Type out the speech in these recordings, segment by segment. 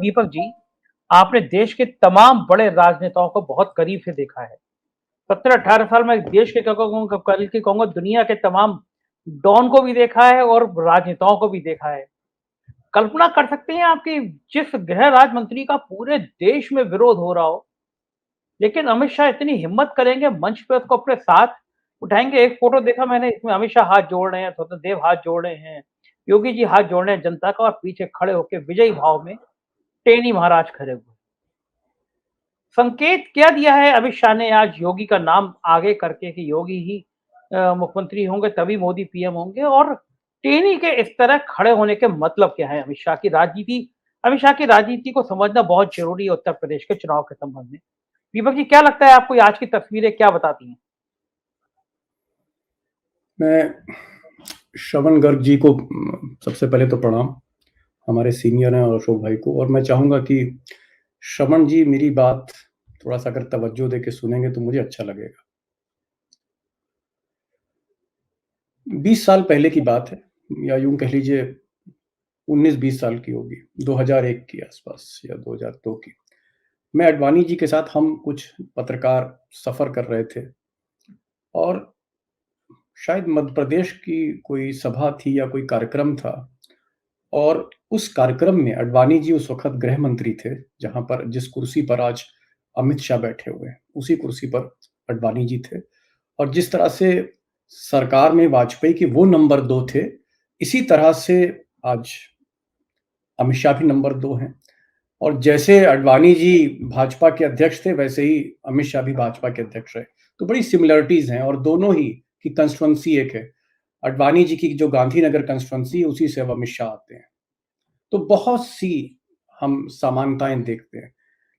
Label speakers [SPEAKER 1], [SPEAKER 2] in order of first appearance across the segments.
[SPEAKER 1] दीपक जी, आपने देश के तमाम बड़े राजनेताओं को बहुत करीब से देखा है। 17-18 साल में देश के क्या कहूँ बल्कि कहूँगा दुनिया के तमाम डॉन को भी देखा है और राजनेताओं को भी देखा है। कल्पना कर सकते हैं आप कि जिस गृह राज्य मंत्री का पूरे देश में विरोध हो रहा हो, लेकिन अमित शाह इतनी हिम्मत करेंगे मंच पे उसको अपने साथ उठाएँगे। एक फ़ोटो देखा मैंने, इसमें अमित शाह हाथ जोड़ रहे हैं, स्वतंत्र देव हाथ जोड़ रहे हैं, योगी जी हाथ जोड़ रहे हैं जनता का और पीछे खड़े होके विजयी भाव में टेनी महाराज खड़े हुए। संकेत क्या दिया है अमित शाह ने आज योगी का नाम आगे करके कि योगी ही मुख्यमंत्री होंगे तभी मोदी पीएम होंगे, और टेनी के इस तरह खड़े होने के मतलब क्या है? अमित शाह की राजनीति को समझना बहुत जरूरी है उत्तर प्रदेश के चुनाव के संबंध में। दीपक जी, क्या लगता है आपको, आज की तस्वीरें क्या बताती हैं?
[SPEAKER 2] मैं श्रवण गर्ग जी को सबसे पहले तो प्रणाम, हमारे सीनियर हैं और अशोक भाई को। और मैं चाहूंगा कि श्रवण जी मेरी बात थोड़ा सा अगर तवज्जो दे के सुनेंगे तो मुझे अच्छा लगेगा। 20 साल पहले की बात है, या यूं कह लीजिए 19-20 साल की होगी, 2001 की आसपास या 2002 की। मैं अडवाणी जी के साथ हम कुछ पत्रकार सफर कर रहे थे और शायद मध्य प्रदेश की कोई सभा थी या कोई कार्यक्रम था, और उस कार्यक्रम में अडवाणी जी उस वक्त गृह मंत्री थे, जहां पर जिस कुर्सी पर आज अमित शाह बैठे हुए हैं उसी कुर्सी पर अडवाणी जी थे। और जिस तरह से सरकार में वाजपेयी की वो नंबर 2 थे, इसी तरह से आज अमित शाह भी नंबर 2 हैं। और जैसे अडवाणी जी भाजपा के अध्यक्ष थे, वैसे ही अमित शाह भी भाजपा के अध्यक्ष रहे। तो बड़ी सिमिलरिटीज हैं, और दोनों ही की कंस्टिट्युएंसी एक है। अडवाणी जी की जो गांधीनगर कंस्टिट्युएंसी है, उसी से अब अमित शाह आते हैं। तो बहुत सी हम समानताएं देखते हैं।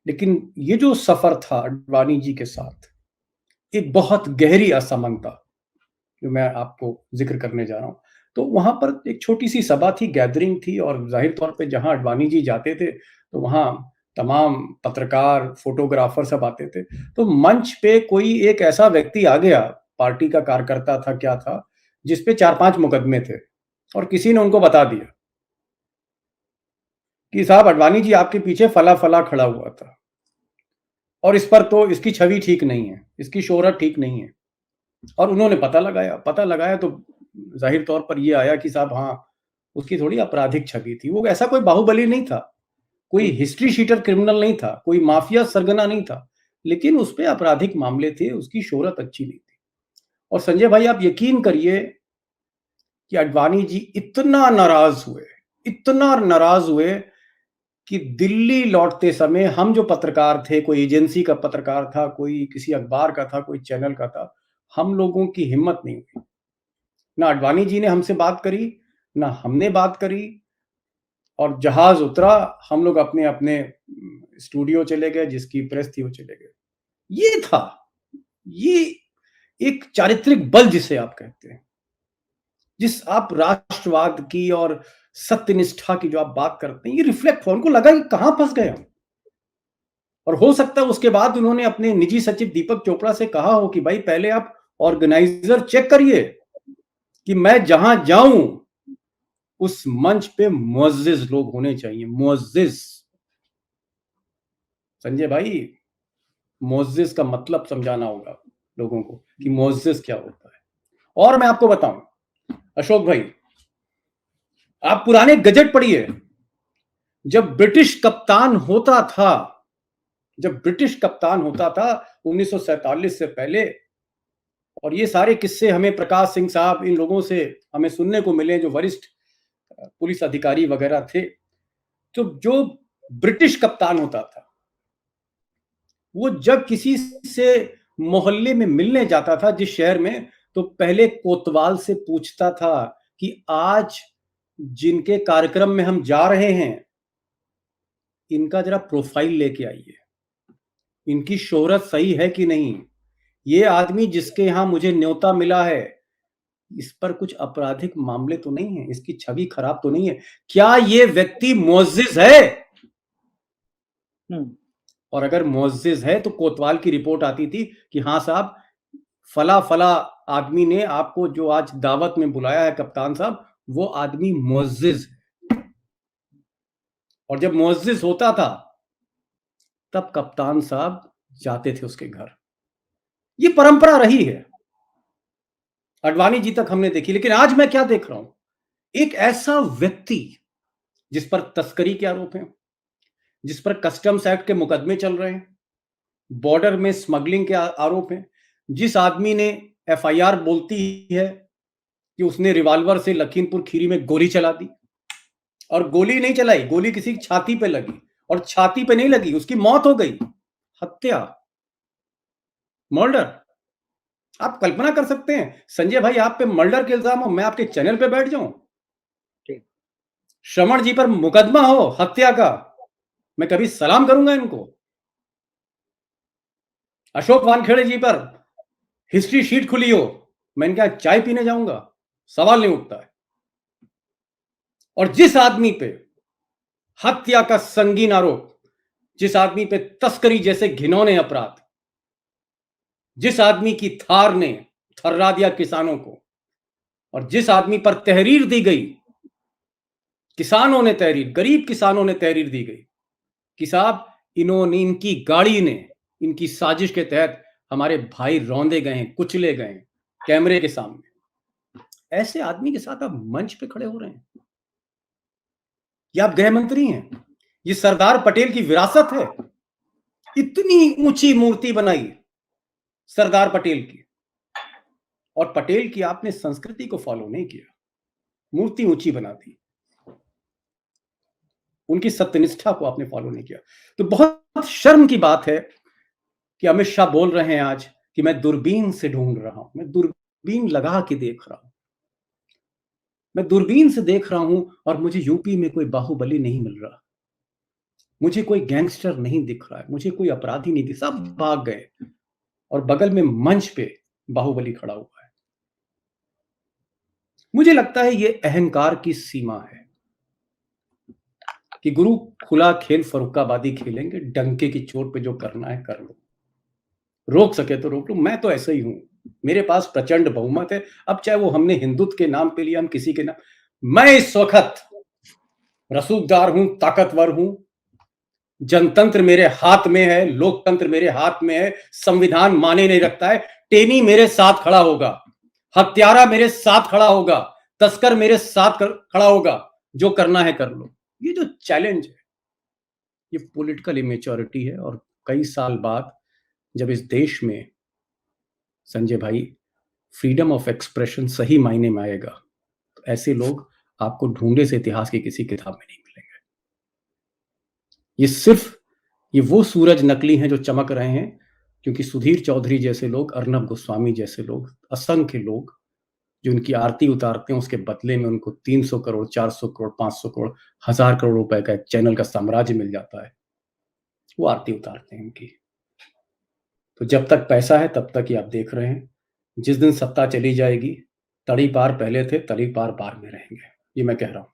[SPEAKER 2] लेकिन ये जो सफर था अडवाणी जी के साथ, एक बहुत गहरी असमानता जो मैं आपको जिक्र करने जा रहा हूं। तो वहां पर एक छोटी सी सभा थी, गैदरिंग थी, और जाहिर तौर पे जहां अडवाणी जी जाते थे तो वहां तमाम पत्रकार, फोटोग्राफर सब आते थे। तो मंच पे कोई एक ऐसा व्यक्ति आ गया, पार्टी का कार्यकर्ता था क्या था, जिसपे 4-5 मुकदमे थे, और किसी ने उनको बता दिया कि साहब अडवाणी जी आपके पीछे फला फला खड़ा हुआ था, और इस पर तो इसकी छवि ठीक नहीं है, इसकी शोहरत ठीक नहीं है। और उन्होंने पता लगाया तो जाहिर तौर पर ये आया कि साहब हाँ, उसकी थोड़ी आपराधिक छवि थी। वो ऐसा कोई बाहुबली नहीं था, कोई हिस्ट्री शीटर क्रिमिनल नहीं था, कोई माफिया सरगना नहीं था, लेकिन उस पे आपराधिक मामले थे, उसकी शोहरत अच्छी नहीं थी। और संजय भाई, आप यकीन करिए कि अडवाणी जी इतना नाराज हुए कि दिल्ली लौटते समय हम जो पत्रकार थे, कोई एजेंसी का पत्रकार था, कोई किसी अखबार का था, कोई चैनल का था, हम लोगों की हिम्मत नहीं हुई। ना अडवाणी जी ने हमसे बात करी, ना हमने बात करी, और जहाज उतरा, हम लोग अपने अपने स्टूडियो चले गए, जिसकी प्रेस थी वो चले गए। ये था, ये एक चारित्रिक बल जिसे आप कहते हैं, जिस आप राष्ट्रवाद की और सत्यनिष्ठा की जो आप बात करते हैं, ये रिफ्लेक्ट हुआ। उनको लगा कि कहां फंस गए हम। और हो सकता है उसके बाद उन्होंने अपने निजी सचिव दीपक चोपड़ा से कहा हो कि भाई पहले आप ऑर्गेनाइजर चेक करिए कि मैं जहां जाऊं उस मंच पे मुअज्जिज लोग होने चाहिए। मुअज्जिज, संजय भाई, मुअज्जिज का मतलब समझाना होगा लोगों को कि मुअज्जिज क्या होता है। और मैं आपको बताऊं अशोक भाई, आप पुराने गजट पढ़िए। जब ब्रिटिश कप्तान होता था, 1947 से पहले, और ये सारे किस्से हमें प्रकाश सिंह साहब, इन लोगों से हमें सुनने को मिले जो वरिष्ठ पुलिस अधिकारी वगैरह थे। तो जो ब्रिटिश कप्तान होता था, वो जब किसी से मोहल्ले में मिलने जाता था जिस शहर में, तो पहले कोतवाल से पूछता था कि आज जिनके कार्यक्रम में हम जा रहे हैं, इनका जरा प्रोफाइल लेके आइए, इनकी शोहरत सही है कि नहीं, ये आदमी जिसके यहां मुझे न्योता मिला है, इस पर कुछ आपराधिक मामले तो नहीं है, इसकी छवि खराब तो नहीं है, क्या ये व्यक्ति मुअज्जिज है? और अगर मुअज्जिज है तो कोतवाल की रिपोर्ट आती थी कि हाँ साहब, फला फला आदमी ने आपको जो आज दावत में बुलाया है कप्तान साहब, वो आदमी मुअज्जिज है। और जब मुअज्जिज होता था तब कप्तान साहब जाते थे उसके घर। ये परंपरा रही है, अडवाणी जी तक हमने देखी। लेकिन आज मैं क्या देख रहा हूं, एक ऐसा व्यक्ति जिस पर तस्करी के आरोप हैं, जिस पर कस्टम्स एक्ट के मुकदमे चल रहे हैं, बॉर्डर में स्मगलिंग के आरोप हैं, जिस आदमी ने एफआईआर बोलती है कि उसने रिवॉल्वर से लखीमपुर खीरी में गोली चला दी, और गोली नहीं चलाई, गोली किसी की छाती पे लगी, और छाती पे नहीं लगी, उसकी मौत हो गई, हत्या, मर्डर। आप कल्पना कर सकते हैं संजय भाई, आप पे मर्डर के इल्जाम हो, मैं आपके चैनल पे बैठ जाऊं, श्रवण जी पर मुकदमा हो हत्या का, मैं कभी सलाम करूंगा इनको? अशोक वानखेड़े जी पर हिस्ट्री शीट खुली हो, मैं इनके यहां चाय पीने जाऊंगा, सवाल नहीं उठता है। और जिस आदमी पे हत्या का संगीन आरोप, जिस आदमी पे तस्करी जैसे घिनौने अपराध, जिस आदमी की थार ने थर्रा दिया किसानों को, और जिस आदमी पर तहरीर दी गई, किसानों ने तहरीर, गरीब किसानों ने तहरीर दी गई कि साहब इन्होंने, इनकी गाड़ी ने, इनकी साजिश के तहत हमारे भाई रौंदे गए हैं, कुचले गए हैं कैमरे के सामने। ऐसे आदमी के साथ आप मंच पे खड़े हो रहे हैं? ये आप गृह मंत्री हैं? ये सरदार पटेल की विरासत है? इतनी ऊंची मूर्ति बनाई सरदार पटेल की, और पटेल की आपने संस्कृति को फॉलो नहीं किया, मूर्ति ऊंची बना दी, उनकी सत्यनिष्ठा को आपने फॉलो नहीं किया। तो बहुत शर्म की बात है कि अमित शाह बोल रहे हैं आज कि मैं दूरबीन से ढूंढ रहा हूं, मैं दूरबीन लगा के देख रहा हूं, मैं दूरबीन से देख रहा हूं, और मुझे यूपी में कोई बाहुबली नहीं मिल रहा, मुझे कोई गैंगस्टर नहीं दिख रहा है, मुझे कोई अपराधी नहीं दिख, सब भाग गए, और बगल में मंच पे बाहुबली खड़ा हुआ है। मुझे लगता है ये अहंकार की सीमा है कि गुरु खुला खेल फरुखाबादी खेलेंगे, डंके की चोट पे जो करना है कर लो, रोक सके तो रोक लो। मैं तो ऐसा ही हूं, मेरे पास प्रचंड बहुमत है, अब चाहे वो हमने हिंदुत्व के नाम पे लिया, हम किसी के नाम, मैं इस वक्त रसूखदार हूं, ताकतवर हूं, जनतंत्र मेरे हाथ में है, लोकतंत्र मेरे हाथ में है, संविधान माने नहीं रखता है, टेनी मेरे साथ खड़ा होगा, हत्यारा मेरे साथ खड़ा होगा, तस्कर मेरे साथ खड़ा होगा, जो करना है कर लो। ये जो चैलेंज है, ये पॉलिटिकल इमेच्योरिटी है। और कई साल बाद जब इस देश में संजय भाई फ्रीडम ऑफ एक्सप्रेशन सही मायने में आएगा, तो ऐसे लोग आपको ढूंढे से इतिहास की किसी किताब में नहीं मिलेंगे। ये वो सूरज नकली हैं जो चमक रहे हैं, क्योंकि सुधीर चौधरी जैसे लोग, अर्नब गोस्वामी जैसे लोग, असंख्य लोग जो उनकी आरती उतारते हैं, उसके बदले में उनको 300 करोड़, 400 करोड़, 500 करोड़, 1000 करोड़ रुपए का एक चैनल का साम्राज्य मिल जाता है, वो आरती उतारते हैं उनकी। तो जब तक पैसा है तब तक ही आप देख रहे हैं, जिस दिन सत्ता चली जाएगी, तड़ी पार पहले थे, तड़ी पार बाद में रहेंगे, ये मैं कह रहा हूं।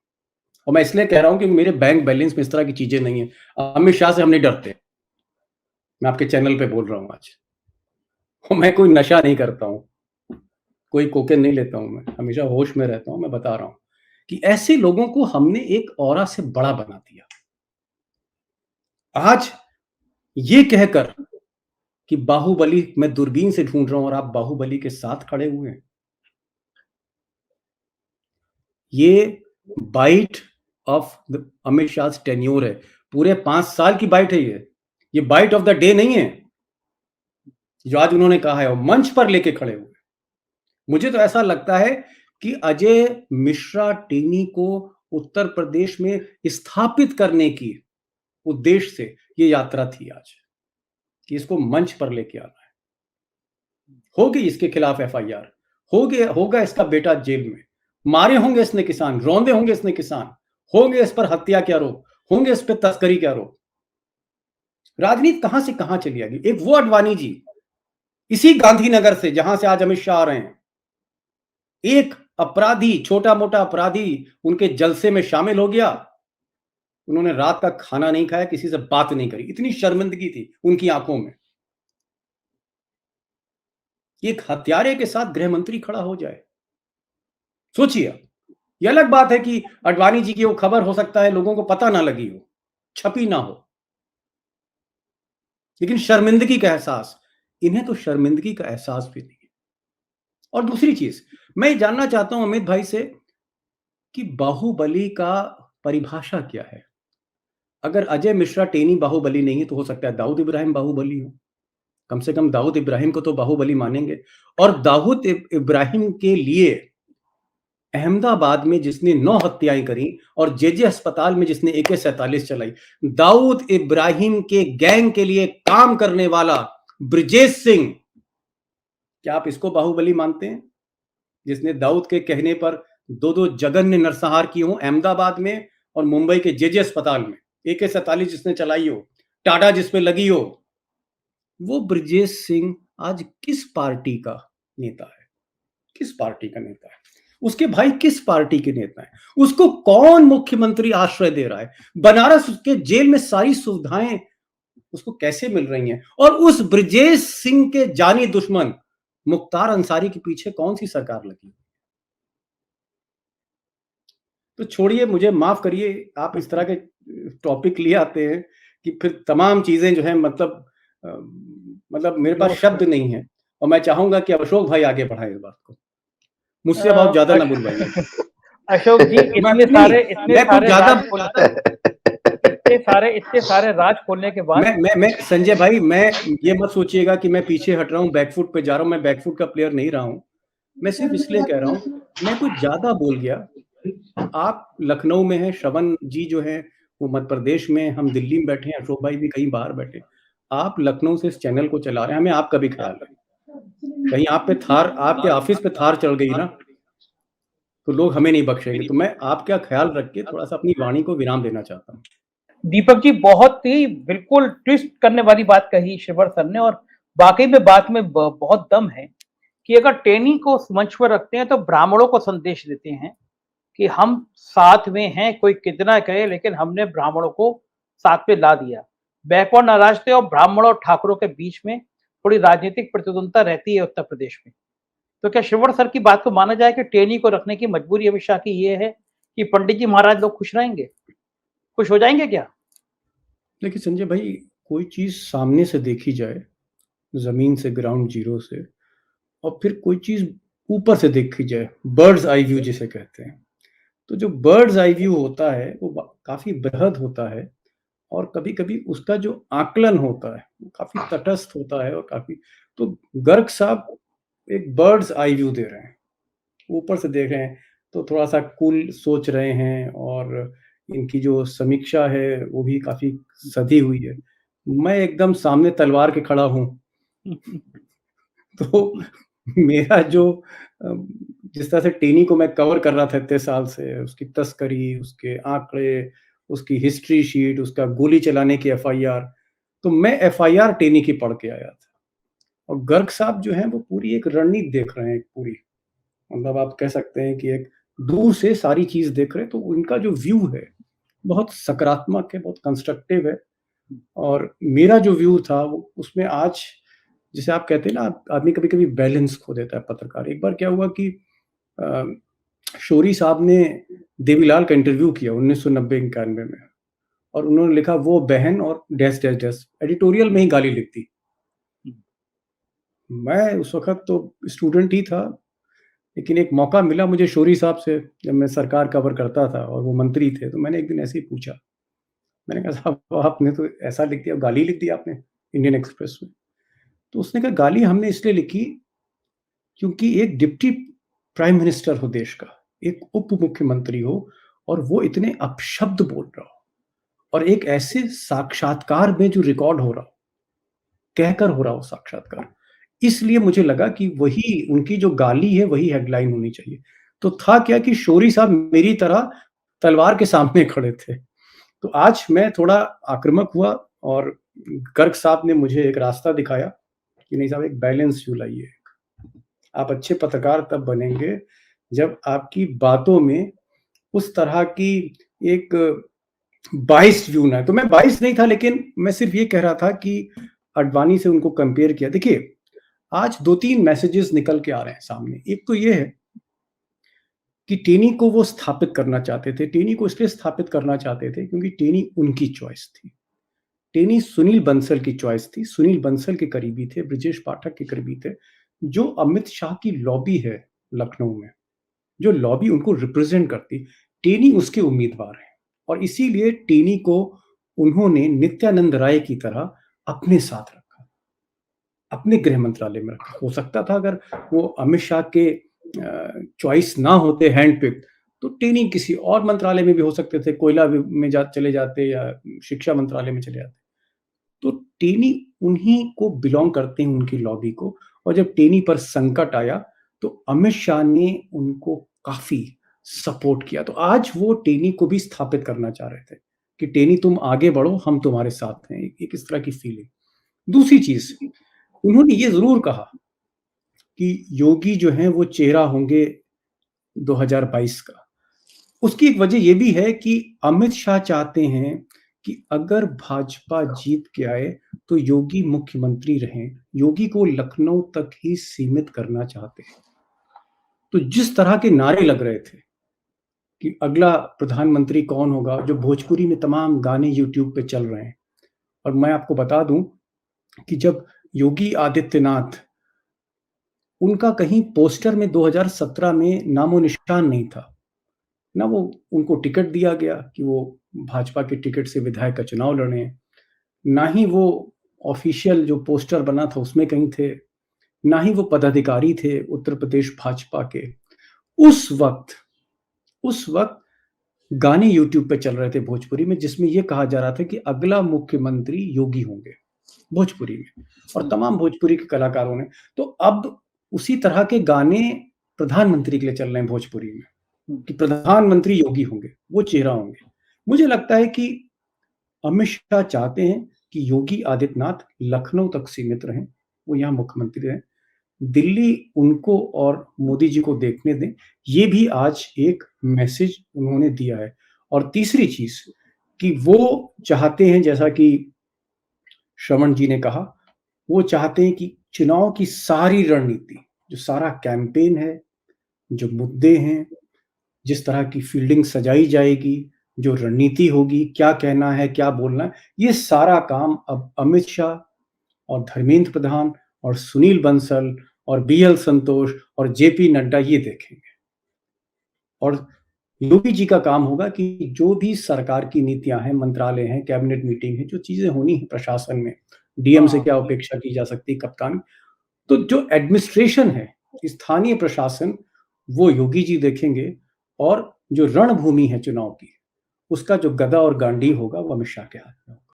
[SPEAKER 2] और मैं इसलिए कह रहा हूं कि मेरे बैंक बैलेंस में इस तरह की चीजें नहीं है। अमित शाह से हम नहीं डरते, मैं आपके चैनल पे बोल रहा हूं आज। और मैं कोई नशा नहीं करता हूं, कोई कोकेन नहीं लेता हूं, मैं हमेशा होश में रहता हूं। मैं बता रहा हूं कि ऐसे लोगों को हमने एक औरा से बड़ा बना दिया। आज ये कहकर कि बाहुबली मैं दूरबीन से ढूंढ रहा हूं और आप बाहुबली के साथ खड़े हुए हैं, ये bite of Amit Shah tenure है, पूरे 5 साल की बाइट है ये बाइट ऑफ द डे नहीं है जो आज उन्होंने कहा है, और मंच पर लेके खड़े हुए। मुझे तो ऐसा लगता है कि अजय मिश्रा टेनी को उत्तर प्रदेश में स्थापित करने की उद्देश्य से ये यात्रा थी आज, कि इसको मंच पर लेके आना है। होगी इसके खिलाफ एफआईआर, होगा इसका बेटा जेल में, मारे होंगे इसने किसान, रौंदे होंगे इसने किसान, होंगे इस पर हत्या के आरोप, होंगे इस पर तस्करी के आरोप। राजनीति कहां से कहां चली जाएगी। एक वो अडवाणी जी इसी गांधीनगर से, जहां से आज अमित शाह आ रहे हैं, एक अपराधी, छोटा मोटा अपराधी उनके जलसे में शामिल हो गया, उन्होंने रात का खाना नहीं खाया, किसी से बात नहीं करी, इतनी शर्मिंदगी थी उनकी आंखों में। एक हत्यारे के साथ गृह मंत्री खड़ा हो जाए, सोचिए। ये अलग बात है कि अडवाणी जी की वो खबर हो सकता है लोगों को पता ना लगी हो, छपी ना हो, लेकिन शर्मिंदगी का एहसास, इन्हें तो शर्मिंदगी का एहसास भी नहीं है। और दूसरी चीज मैं ये जानना चाहता हूं अमित भाई से कि बाहुबली का परिभाषा क्या है? अगर अजय मिश्रा टेनी बाहुबली नहीं है तो हो सकता है दाऊद इब्राहिम बाहुबली हो। कम से कम दाऊद इब्राहिम को तो बाहुबली मानेंगे। और दाऊद इब्राहिम के लिए अहमदाबाद में जिसने 9 हत्याएं करी और जेजे अस्पताल में जिसने AK-47 चलाई, दाऊद इब्राहिम के गैंग के लिए काम करने वाला ब्रजेश सिंह, क्या आप इसको बाहुबली मानते हैं? जिसने दाऊद के कहने पर 2-2 जघन्य नरसंहार किए हों अहमदाबाद में और मुंबई के जेजे अस्पताल में, AK-47 जिसने चलाई हो, टाटा जिस पे लगी हो, वो ब्रजेश सिंह आज किस पार्टी का नेता है? किस पार्टी का नेता है? उसके भाई किस पार्टी के नेता हैं? उसको कौन मुख्यमंत्री आश्रय दे रहा है? बनारस के जेल में सारी सुविधाएं उसको कैसे मिल रही हैं? और उस ब्रजेश सिंह के जानी दुश्मन मुख्तार अंसारी के पीछे कौन सी सरकार लगी? तो छोड़िए, मुझे माफ करिए, आप इस तरह के टॉपिक ले आते हैं कि फिर तमाम चीजें जो है मतलब मेरे पास शब्द नहीं है और मैं चाहूंगा कि अशोक भाई आगे बढ़ाएं इस बात को। मुझसे बहुत ज्यादा ना बुलवाइए।
[SPEAKER 1] अशोक जी, इतने सारे राज खोलने के बाद
[SPEAKER 2] मैं संजय भाई, मैं ये मत सोचिएगा कि मैं पीछे हट रहा हूँ, बैकफुट पे जा रहा हूँ। मैं बैकफुट का प्लेयर नहीं रहा हूँ। मैं सिर्फ इसलिए कह रहा हूँ, मैं कुछ ज्यादा बोल गया। आप लखनऊ में हैं, श्रवण जी जो है वो मध्य प्रदेश में, हम दिल्ली में बैठे हैं, अशोक भाई भी कहीं बाहर बैठे। आप लखनऊ से इस चैनल को चला रहे हैं, हमें आपका भी ख्याल रखें। कहीं आप पे थार, आपके ऑफिस पे थार चढ़ गई ना तो लोग हमें नहीं बख्शेंगे। तो मैं आपका ख्याल रख के थोड़ा सा अपनी वाणी को विराम देना चाहता हूँ।
[SPEAKER 1] दीपक जी, बहुत ही बिल्कुल ट्विस्ट करने वाली बात कही शिवर सर ने, और वाकई में बात में बहुत दम है कि अगर टेनी को मंच पर रखते हैं तो ब्राह्मणों को संदेश देते हैं कि हम साथ में हैं, कोई कितना कहे लेकिन हमने ब्राह्मणों को साथ में ला दिया। बैकवर्ड नाराज थे और ब्राह्मणों और ठाकुरों के बीच में थोड़ी राजनीतिक प्रतिद्वंदता रहती है उत्तर प्रदेश में। तो क्या शिवर सर की बात को माना जाए कि टेनी को रखने की मजबूरी अमित शाह की ये है कि पंडित जी महाराज लोग खुश रहेंगे, खुश हो जाएंगे क्या?
[SPEAKER 2] देखिए संजय भाई, कोई चीज सामने से देखी जाए, जमीन से, ग्राउंड जीरो से, और फिर कोई चीज ऊपर से देखी जाए, बर्ड्स आई व्यू जिसे कहते हैं, तो जो बर्ड्स आई व्यू होता है वो काफी बृहद होता है और कभी कभी उसका जो आकलन होता है वो काफी तटस्थ होता है और काफी, तो गर्ग साहब एक बर्ड्स आई व्यू दे रहे हैं, ऊपर से देख रहे हैं तो थोड़ा सा कूल सोच रहे हैं और इनकी जो समीक्षा है वो भी काफी सधी हुई है। मैं एकदम सामने तलवार के खड़ा हूं तो मेरा जो जिस तरह से टेनी को मैं कवर कर रहा था इतने साल से, उसकी तस्करी, उसके आंकड़े, उसकी हिस्ट्री शीट, उसका गोली चलाने की FIR, तो मैं FIR टेनी की पढ़ के आया था। और गर्ग साहब जो हैं वो पूरी एक रणनीति देख रहे हैं, एक पूरी, मतलब आप कह सकते हैं कि एक दूर से सारी चीज देख रहे हैं। तो उनका जो व्यू है बहुत सकारात्मक है, बहुत कंस्ट्रक्टिव है। और मेरा जो व्यू था वो उसमें आज, जिसे आप कहते हैं ना, आदमी कभी कभी बैलेंस खो देता है पत्रकार। एक बार क्या हुआ कि शोरी साहब ने देवीलाल का इंटरव्यू किया 1990-91 में, और उन्होंने लिखा वो बहन और डैश डैश डैश, एडिटोरियल में ही गाली लिख दी। मैं उस वक्त तो स्टूडेंट ही था, लेकिन एक मौका मिला मुझे शोरी साहब से, जब मैं सरकार कवर करता था और वो मंत्री थे, तो मैंने एक दिन ऐसे ही पूछा, मैंने कहा साहब आपने तो ऐसा लिख दिया, गाली लिख दी आपने इंडियन एक्सप्रेस में। तो उसने कहा गाली हमने इसलिए लिखी क्योंकि एक डिप्टी प्राइम मिनिस्टर हो देश का, एक उप मुख्यमंत्री हो, और वो इतने अपशब्द बोल रहा हो, और एक ऐसे साक्षात्कार में जो रिकॉर्ड हो रहा हो, कहकर हो रहा हो साक्षात्कार, इसलिए मुझे लगा कि वही उनकी जो गाली है वही हेडलाइन होनी चाहिए। तो था क्या कि शोरी साहब मेरी तरह तलवार के सामने खड़े थे। तो आज मैं थोड़ा आक्रामक हुआ और गर्ग साहब ने मुझे एक रास्ता दिखाया कि नहीं साहब, एक बैलेंस व्यू लाइए। आप अच्छे पत्रकार तब बनेंगे जब आपकी बातों में उस तरह की एक बाइस्ड व्यू ना है। तो मैं बाइस्ड नहीं था, लेकिन मैं सिर्फ ये कह रहा था कि अडवाणी से उनको कंपेयर किया। देखिए, आज 2-3 मैसेजेस निकल के आ रहे हैं सामने। एक तो ये है कि टेनी को वो स्थापित करना चाहते थे। टेनी को इसलिए स्थापित करना चाहते थे क्योंकि टेनी उनकी चॉइस थी। टेनी सुनील बंसल की चॉइस थी। सुनील बंसल के करीबी थे, ब्रजेश पाठक के करीबी थे। जो अमित शाह की लॉबी है लखनऊ में, जो लॉबी उनको रिप्रेजेंट करती, टेनी उसके उम्मीदवार हैं और इसीलिए टेनी को उन्होंने नित्यानंद राय की तरह अपने साथ रखा, अपने गृह मंत्रालय में रखा। हो सकता था अगर वो अमित शाह के चॉइस ना होते हैंड पिक, तो टेनी किसी और मंत्रालय में भी हो सकते थे, कोयला में चले जाते या शिक्षा मंत्रालय में चले जाते। तो टेनी उन्हीं को बिलोंग करते हैं, उनकी लॉबी को। और जब टेनी पर संकट आया तो अमित शाह ने उनको काफी सपोर्ट किया। तो आज वो टेनी को भी स्थापित करना चाह रहे थे कि टेनी तुम आगे बढ़ो, हम तुम्हारे साथ हैं, एक इस तरह की फीलिंग। दूसरी चीज, उन्होंने ये जरूर कहा कि योगी जो हैं वो चेहरा होंगे 2022 का। उसकी एक वजह ये भी है कि अमित शाह चाहते हैं कि अगर भाजपा जीत के आए तो योगी मुख्यमंत्री रहें। योगी को लखनऊ तक ही सीमित करना चाहते हैं। तो जिस तरह के नारे लग रहे थे कि अगला प्रधानमंत्री कौन होगा, जो भोजपुरी में तमाम गाने यूट्यूब पे चल रहे हैं, और मैं आपको बता दूं कि जब योगी आदित्यनाथ, उनका कहीं पोस्टर में 2017 में नामो निशान नहीं था, ना वो उनको टिकट दिया गया कि वो भाजपा के टिकट से विधायक का चुनाव लड़े, ना ही वो ऑफिशियल जो पोस्टर बना था उसमें कहीं थे, ना ही वो पदाधिकारी थे उत्तर प्रदेश भाजपा के। उस वक्त गाने यूट्यूब पे चल रहे थे भोजपुरी में, जिसमें ये कहा जा रहा था कि अगला मुख्यमंत्री योगी होंगे भोजपुरी में, और तमाम भोजपुरी के कलाकारों ने। तो अब उसी तरह के गाने प्रधानमंत्री के लिए चल रहे हैं भोजपुरी में कि प्रधानमंत्री योगी होंगे, वो चेहरा होंगे। मुझे लगता है कि अमित शाह चाहते हैं कि योगी आदित्यनाथ लखनऊ तक सीमित रहें, वो यहाँ मुख्यमंत्री रहें, दिल्ली उनको और मोदी जी को देखने दें। ये भी आज एक मैसेज उन्होंने दिया है। और तीसरी चीज कि वो चाहते हैं, जैसा कि श्रवण जी ने कहा, वो चाहते हैं कि चुनाव की सारी रणनीति, जो सारा कैंपेन है, जो मुद्दे हैं, जिस तरह की फील्डिंग सजाई जाएगी, जो रणनीति होगी, क्या कहना है, क्या बोलना है, ये सारा काम अब अमित शाह और धर्मेंद्र प्रधान और सुनील बंसल और बीएल संतोष और जेपी नड्डा ये देखेंगे। और योगी जी का काम होगा कि जो भी सरकार की नीतियां हैं, मंत्रालय हैं, कैबिनेट मीटिंग है, जो चीजें होनी है प्रशासन में, डीएम से क्या अपेक्षा की जा सकती है, कप्तान, तो जो एडमिनिस्ट्रेशन है, स्थानीय प्रशासन, वो योगी जी देखेंगे। और जो रणभूमि है चुनाव की, उसका जो गदा और गांडी होगा वो अमित शाह के हाथ।